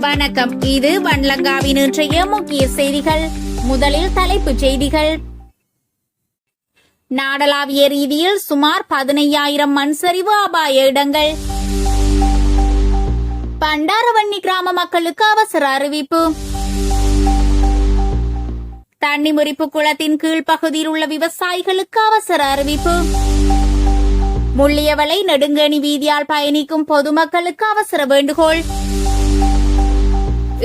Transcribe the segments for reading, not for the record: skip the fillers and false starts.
வணக்கம். இது வன்லங்காவின் இன்றைய முக்கிய செய்திகள். முதலில் தலைப்புச் செய்திகள். நாடளாவிய ரீதியில் சுமார் 15,000 மண் சரிவு அபாய இடங்கள். பண்டாரவன்னி கிராம மக்களுக்கு அவசர அறிவிப்பு. தன்னிமுறிப்பு குளத்தின் கீழ்ப்பகுதியில் உள்ள விவசாயிகளுக்கு அவசர அறிவிப்பு. முள்ளியவளை நெடுங்கணி வீதியால் பயணிக்கும் பொதுமக்களுக்கு அவசர வேண்டுகோள்.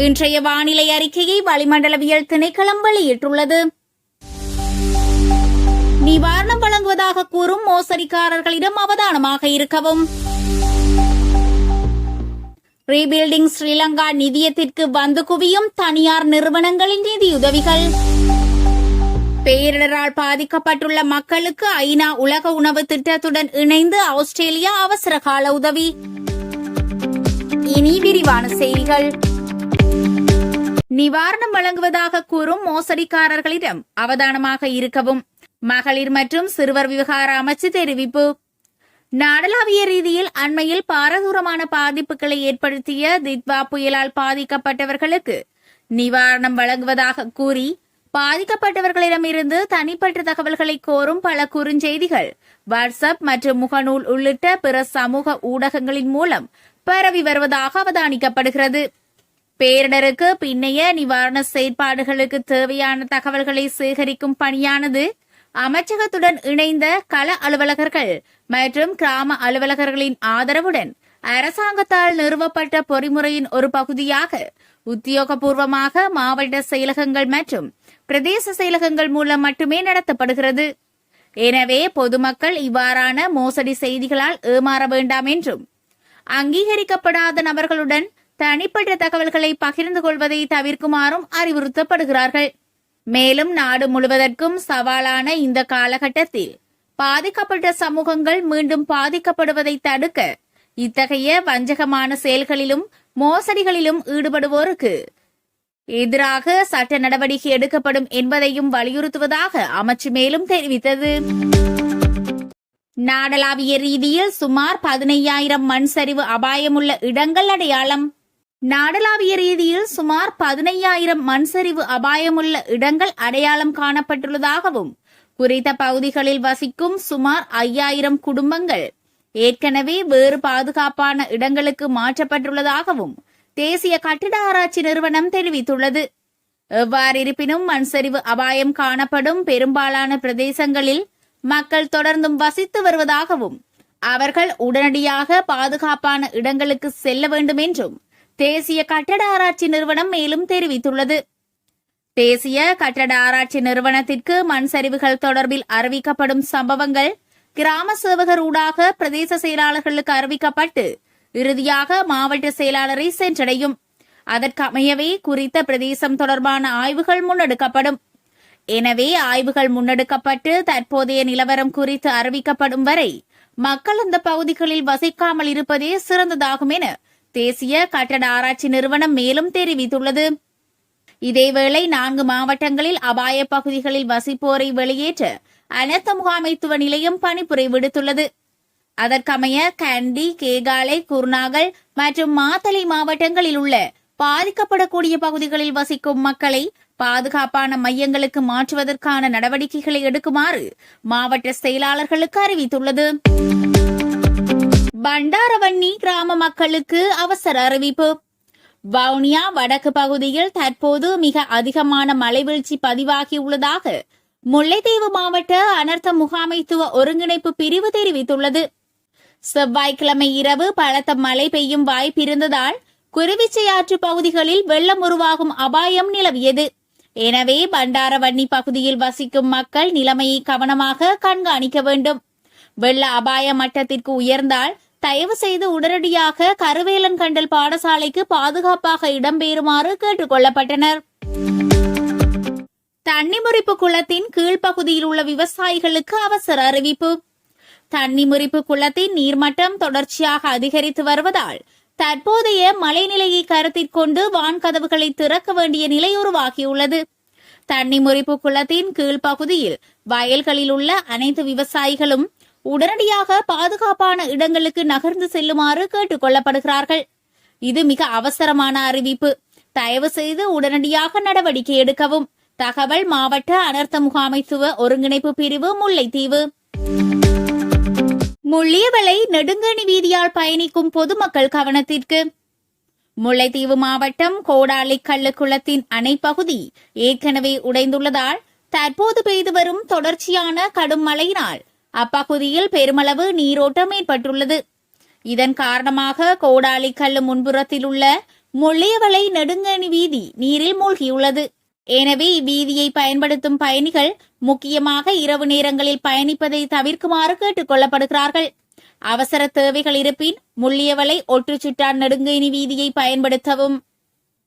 இன்றைய வானிலை அறிக்கையை வளிமண்டலவியல் திணைக்களம் வெளியிட்டுள்ளது. நிவாரணம் வழங்குவதாக கூறும் மோசடிக்காரர்களிடம் அவதானமாக இருக்கவும். ரீபில்டிங் ஸ்ரீலங்கா நிதியத்திற்கு வந்து குவியும் தனியார் நிறுவனங்களின் நிதியுதவிகள். பேரிடரால் பாதிக்கப்பட்டுள்ள மக்களுக்கு ஐநா உலக உணவு திட்டத்துடன் இணைந்து ஆஸ்திரேலியா அவசர கால உதவி. இனி விரிவான செய்திகள். நிவாரணம் வழங்குவதாக கூறும் மோசடிக்காரர்களிடம் அவதானமாக இருக்கவும் மகளிர் மற்றும் சிறுவர் விவகார அமைச்சு தெரிவிப்பு. நாடளாவிய ரீதியில் அண்மையில் பாரதூரமான பாதிப்புகளை ஏற்படுத்திய தித்வா புயலால் பாதிக்கப்பட்டவர்களுக்கு நிவாரணம் வழங்குவதாக கூறி பாதிக்கப்பட்டவர்களிடமிருந்து தனிப்பட்ட தகவல்களை கோரும் பல குறுஞ்செய்திகள் வாட்ஸ்அப் மற்றும் முகநூல் உள்ளிட்ட பிற சமூக ஊடகங்களின் மூலம் பரவி வருவதாக அவதானிக்கப்படுகிறது. பேரிடருக்கு பின்னைய நிவாரண செயற்பாடுகளுக்கு தேவையான தகவல்களை சேகரிக்கும் பணியானது அமைச்சகத்துடன் இணைந்த கள அலுவலகர்கள் மற்றும் கிராம அலுவலகர்களின் ஆதரவுடன் அரசாங்கத்தால் நிறுவப்பட்ட பொறிமுறையின் ஒரு பகுதியாக உத்தியோகபூர்வமாக மாவட்ட செயலகங்கள் மற்றும் பிரதேச செயலகங்கள் மூலம் மட்டுமே நடத்தப்படுகிறது. எனவே பொதுமக்கள் இவ்வாறான மோசடி செய்திகளால் ஏமாற வேண்டாம் என்றும் அங்கீகரிக்கப்படாத நபர்களுடன் தனிப்பட்ட தகவல்களை பகிர்ந்து கொள்வதை தவிர்க்குமாறும் அறிவுறுத்தப்படுகிறார்கள். மேலும் நாடு முழுவதற்கும் சவாலான இந்த காலகட்டத்தில் பாதிக்கப்பட்ட சமூகங்கள் மீண்டும் பாதிக்கப்படுவதை தடுக்க இத்தகைய வஞ்சகமான செயல்களிலும் மோசடிகளிலும் ஈடுபடுவோருக்கு எதிராக சட்ட நடவடிக்கை எடுக்கப்படும் என்பதையும் வலியுறுத்துவதாக அமைச்சு மேலும் தெரிவித்தது. நாடளாவிய ரீதியில் சுமார் 15,000 மண் சரிவு அபாயமுள்ள இடங்கள் அடையாளம். நாடளாவிய ரீதியில் சுமார் 15,000 மண் சரிவு அபாயமுள்ள இடங்கள் அடையாளம் காணப்பட்டுள்ளதாகவும் குறித்த பகுதிகளில் வசிக்கும் சுமார் 5,000 குடும்பங்கள் ஏற்கனவே வேறு பாதுகாப்பான இடங்களுக்கு மாற்றப்பட்டுள்ளதாகவும் தேசிய கட்டிட ஆராய்ச்சி நிறுவனம் தெரிவித்துள்ளது. எவ்வாறிருப்பினும் மண் சரிவு அபாயம் காணப்படும் பெரும்பாலான பிரதேசங்களில் மக்கள் தொடர்ந்தும் வசித்து வருவதாகவும் அவர்கள் உடனடியாக பாதுகாப்பான இடங்களுக்கு செல்ல வேண்டும் என்றும் தேசிய கட்டட ஆராய்ச்சி நிறுவனம் மேலும் தெரிவித்துள்ளது. தேசிய கட்டட ஆராய்ச்சி நிறுவனத்திற்கு மண் சரிவுகள் தொடர்பில் அறிவிக்கப்படும் சம்பவங்கள் கிராம சேவகர் ஊடாக பிரதேச செயலாளர்களுக்கு அறிவிக்கப்பட்டு இறுதியாக மாவட்ட செயலாளரை சென்றடையும். அதற்கமையவே குறித்த பிரதேசம் தொடர்பான ஆய்வுகள் முன்னெடுக்கப்படும். எனவே ஆய்வுகள் முன்னெடுக்கப்பட்டு தற்போதைய நிலவரம் குறித்து அறிவிக்கப்படும் வரை மக்கள் அந்த பகுதிகளில் வசிக்காமல் இருப்பதே சிறந்ததாகும் என தேசிய கட்டட ஆராய்ச்சி நிறுவனம் மேலும் தெரிவித்துள்ளது. இதேவேளை 4 மாவட்டங்களில் அபாய பகுதிகளில் வசிப்போரை வெளியேற்ற அனர்த்த முகாமைத்துவ நிலையம் பணிப்புரை விடுத்துள்ளது. அதற்கமைய கண்டி, கேகாலை, குர்நாகல் மற்றும் மாத்தளை மாவட்டங்களில் உள்ள பாதிக்கப்படக்கூடிய பகுதிகளில் வசிக்கும் மக்களை பாதுகாப்பான மையங்களுக்கு மாற்றுவதற்கான நடவடிக்கைகளை எடுக்குமாறு மாவட்ட செயலாளர்களுக்கு அறிவித்துள்ளது. பண்டாரவன்னி கிராம மக்களுக்கு அவசர அறிவிப்பு. வவுனியா வடக்கு பகுதியில் தற்போது மிக அதிகமான மழைவீழ்ச்சி பதிவாகியுள்ளதாக முல்லைத்தீவு மாவட்ட அனர்த்த முகாமைத்துவ ஒருங்கிணைப்பு பிரிவு தெரிவித்துள்ளது. செவ்வாய்க்கிழமை இரவு பலத்த மழை பெய்யும் வாய்ப்பிருந்ததால் குருவிச்சையாற்று பகுதிகளில் வெள்ளம் உருவாகும் அபாயம் நிலவியது. எனவே பண்டாரவன்னி பகுதியில் வசிக்கும் மக்கள் நிலைமையை கவனமாக கண்காணிக்க வேண்டும். வெள்ள அபாய மட்டத்திற்கு உயர்ந்தால் தயவு செய்து உடனடியாக கருவேலன் கண்டல் பாடசாலைக்கு பாதுகாப்பாக இடம்பெறுமாறு கேட்டுக் கொள்ளப்பட்டனர். தன்னிமுறிப்பு குளத்தின் கீழ்ப்பகுதியில் உள்ள விவசாயிகளுக்கு அவசர அறிவிப்பு. தன்னிமுறிப்பு குளத்தின் நீர்மட்டம் தொடர்ச்சியாக அதிகரித்து வருவதால் தற்போதைய மழைநிலையை கருத்தில் கொண்டு வான்கதவுகளை திறக்க வேண்டிய நிலை உருவாகியுள்ளது. தன்னிமுறிப்பு குளத்தின் கீழ்ப்பகுதியில் வயல்களில் உள்ள அனைத்து விவசாயிகளும் உடனடியாக பாதுகாப்பான இடங்களுக்கு நகர்ந்து செல்லுமாறு கேட்டுக் கொள்ளப்படுகிறார்கள். இது மிக அவசரமான அறிவிப்பு. தயவு செய்து உடனடியாக நடவடிக்கை எடுக்கவும். தகவல் மாவட்ட அனர்த்த முகாமைத்துவ ஒருங்கிணைப்பு பிரிவு, முல்லைத்தீவு. முள்ளியவளை நெடுங்கணி வீதியால் பயணிக்கும் பொதுமக்கள் கவனத்திற்கு. முல்லைத்தீவு மாவட்டம் கோடாலி கள்ளுக்குளத்தின் அணை பகுதி ஏற்கனவே உடைந்துள்ளதால் தற்போது பெய்து வரும் தொடர்ச்சியான கடும் மழையினால் அப்பகுதியில் பெருமளவு நீரோட்டம் ஏற்பட்டுள்ளது. இதன் காரணமாக கோடாலி கல்லு முன்புறத்தில் உள்ள முள்ளியவளை நெடுங்கணி வீதி நீரில் மூழ்கியுள்ளது. எனவே இவ்வீதியை பயன்படுத்தும் பயணிகள் முக்கியமாக இரவு நேரங்களில் பயணிப்பதை தவிர்க்குமாறு கேட்டுக் கொள்ளப்படுகிறார்கள். அவசர தேவைகள் இருப்பின் முள்ளியவளை ஒற்றுச்சுட்டான் நெடுங்கணி வீதியை பயன்படுத்தவும்.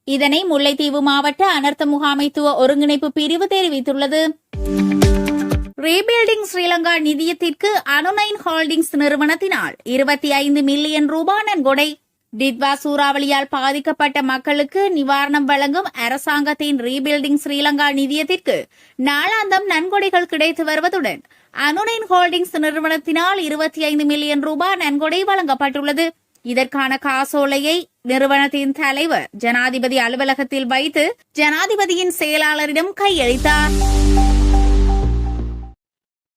இதனை முல்லைத்தீவு மாவட்ட அனர்த்த முகாமைத்துவ ஒருங்கிணைப்பு பிரிவு தெரிவித்துள்ளது. ரீபில்டிங் ஸ்ரீலங்கா நிதியத்திற்கு அனுனைன் ஹோல்டிங்ஸ் நிறுவனத்தினால் 25 மில்லியன் ரூபாய் நன்கொடை. டிட்வா சூறாவளியால் பாதிக்கப்பட்ட மக்களுக்கு நிவாரணம் வழங்கும் அரசாங்கத்தின் ரீபில்டிங் ஸ்ரீலங்கா நிதியத்திற்கு நாளாந்தம் நன்கொடைகள் கிடைத்து வருவதுடன் அனுனைன் ஹோல்டிங்ஸ் நிறுவனத்தினால் 25 மில்லியன் ரூபாய் நன்கொடை வழங்கப்பட்டுள்ளது. இதற்கான காசோலையை நிறுவனத்தின் தலைவர் ஜனாதிபதி அலுவலகத்தில் வைத்து ஜனாதிபதியின் செயலாளரிடம் கையளித்தார்.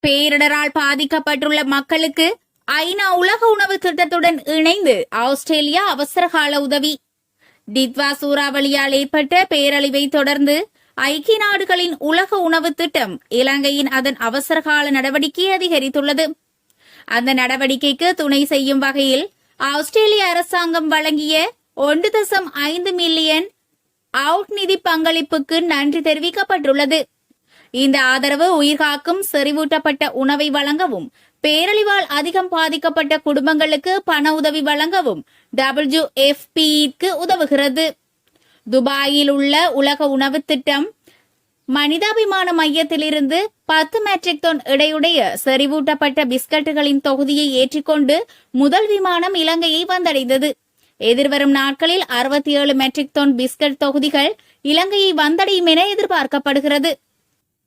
பேரிடரால் பாதிக்கப்பட்டுள்ள மக்களுக்கு ஐநா உலக உணவு திட்டத்துடன் இணைந்து ஆஸ்திரேலியா அவசரகால உதவி. டிட்வா சூறாவளியால் ஏற்பட்ட பேரழிவை தொடர்ந்து ஐக்கிய நாடுகளின் உலக உணவு திட்டம் இலங்கையின் அதன் அவசரகால நடவடிக்கையை அதிகரித்துள்ளது. அந்த நடவடிக்கைக்கு துணை செய்யும் வகையில் ஆஸ்திரேலிய அரசாங்கம் வழங்கிய 1.5 மில்லியன் அவுட் நிதி பங்களிப்புக்கு நன்றி தெரிவிக்கப்பட்டுள்ளது. இந்த ஆதரவு உயிர்காக்கும் செறிவூட்டப்பட்ட உணவை வழங்கவும், பேரழிவால் அதிகம் பாதிக்கப்பட்ட குடும்பங்களுக்கு பண உதவி வழங்கவும் WFP-க்கு உதவுகிறது. துபாயில் உள்ள உலக உணவு திட்டம் மனிதாபிமான மையத்திலிருந்து 10 மெட்ரிக் டன் எடையுடைய செறிவூட்டப்பட்ட பிஸ்கட்டுகளின் தொகுதியை ஏற்றிக்கொண்டு முதல் விமானம் இலங்கையை வந்தடைந்தது. எதிர்வரும் நாட்களில் 67 மெட்ரிக் டன் பிஸ்கட் தொகுதிகள் இலங்கையை வந்தடையும் என எதிர்பார்க்கப்படுகிறது.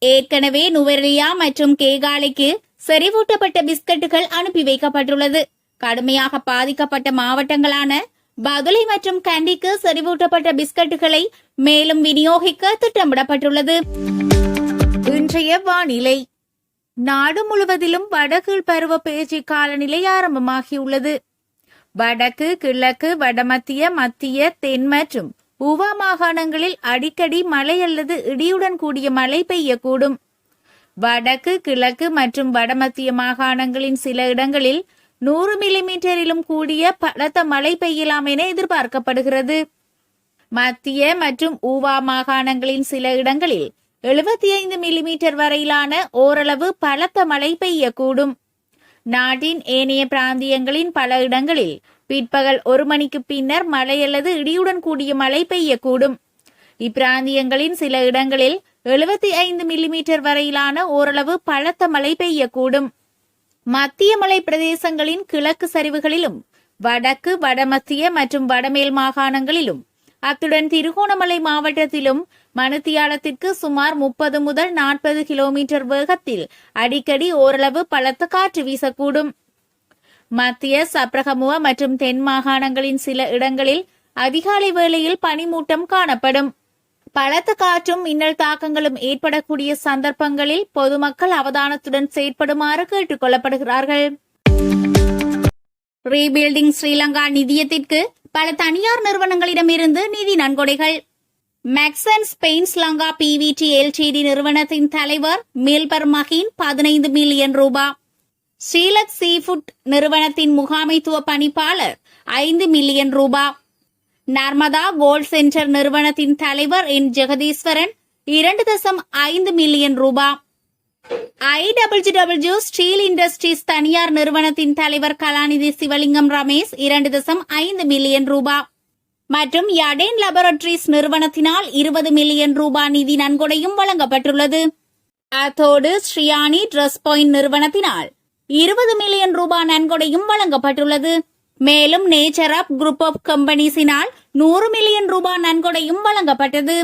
ஏற்கனவே நுவரெலியா மற்றும் கேகாலைக்கு செறிவூட்டப்பட்ட பிஸ்கட்டுகள் அனுப்பி வைக்கப்பட்டுள்ளது. கடுமையாக பாதிக்கப்பட்ட மாவட்டங்களான பதுளை மற்றும் கண்டிக்கு செறிவூட்டப்பட்ட பிஸ்கட்டுகளை மேலும் விநியோகிக்க திட்டமிடப்பட்டுள்ளது. இன்றைய வானிலை. நாடு முழுவதிலும் வடகீழ் பருவ பேச்சு காலநிலை ஆரம்பமாகியுள்ளது. வடக்கு, கிழக்கு, வடமத்திய, மத்திய, தென் மற்றும் உவா மாகாணங்களில் அடிக்கடி மழை அல்லது இடியுடன் கூடிய மழை பெய்யக்கூடும். வடக்கு, கிழக்கு மற்றும் வடமத்திய மாகாணங்களின் சில இடங்களில் 100 மில்லிமீட்டரிலும் கூடிய பலத்த மழை பெய்யலாம் என எதிர்பார்க்கப்படுகிறது. மத்திய மற்றும் ஊவா மாகாணங்களின் சில இடங்களில் 75 மில்லிமீட்டர் வரையிலான ஓரளவு பலத்த மழை பெய்யக்கூடும். நாட்டின் ஏனைய பிராந்தியங்களின் பல இடங்களில் பிற்பகல் 1 மணிக்கு பின்னர் மழை அல்லது இடியுடன் கூடிய மழை பெய்யக்கூடும். இப்பிராந்தியங்களின் சில இடங்களில் 75 மில்லிமீட்டர் வரையிலான ஓரளவு பலத்த மழை பெய்யக்கூடும். மத்திய மலை பிரதேசங்களின் கிழக்கு சரிவுகளிலும் வடக்கு, வடமத்திய மற்றும் வடமேல் மாகாணங்களிலும் அத்துடன் திருகோணமலை மாவட்டத்திலும் மணித்தியாலத்திற்கு சுமார் 30 முதல் 40 கிலோமீட்டர் வேகத்தில் அடிக்கடி ஓரளவு பலத்த காற்று வீசக்கூடும். மத்திய, சப்ரகமுவ மற்றும் தென் மாகாணங்களின் சில இடங்களில் அதிகாலை வேளையில் பனிமூட்டம் காணப்படும். பலத்த காற்றும் மின்னல் தாக்கங்களும் ஏற்படக்கூடிய சந்தர்ப்பங்களில் பொதுமக்கள் அவதானத்துடன் செயற்படுமாறு கேட்டுக் கொள்ளப்படுகிறார்கள். ரீபில்டிங் ஸ்ரீலங்கா நிதியத்திற்கு பல தனியார் நிறுவனங்களிடமிருந்து நிதி நன்கொடைகள். மேக்சன்ஸ் பெயின்ஸ் லங்கா PVT LTD நிறுவனத்தின் தலைவர் மில்பர் மகின் 15 மில்லியன் ரூபாய். ஸ்ரீலக் சீஃபுட் நிறுவனத்தின் முகாமைத்துவ பணிப்பாளர் 5 மில்லியன் ரூபாய். நர்மதா கோல்ட் சென்டர் நிறுவனத்தின் தலைவர் என் ஜெகதீஸ்வரன் 2.5 மில்லியன் ரூபாய். IWW ஸ்டீல் இண்டஸ்ட்ரீஸ் தனியார் நிறுவனத்தின் தலைவர் கலாநிதி சிவலிங்கம் ரமேஷ் 2.5 மில்லியன் ரூபாய் மற்றும் யடேன் லேபரட்டரிஸ் நிறுவனத்தினால் 20 மில்லியன் ரூபாய் நிதி நன்கொடையும் வழங்கப்பட்டுள்ளது. அத்தோடு ஸ்ரீயானி ட்ரெஸ் பாயிண்ட் நிறுவனத்தினால் 20 மில்லியன் ரூபாய் நன்கொடையும் வழங்கப்பட்டுள்ளது. மேலும் நேச்சர் அப் குரூப் ஆஃப் கம்பெனிஸினால் 100 மில்லியன் ரூபாய் நன்கொடையும் வழங்கப்பட்டது.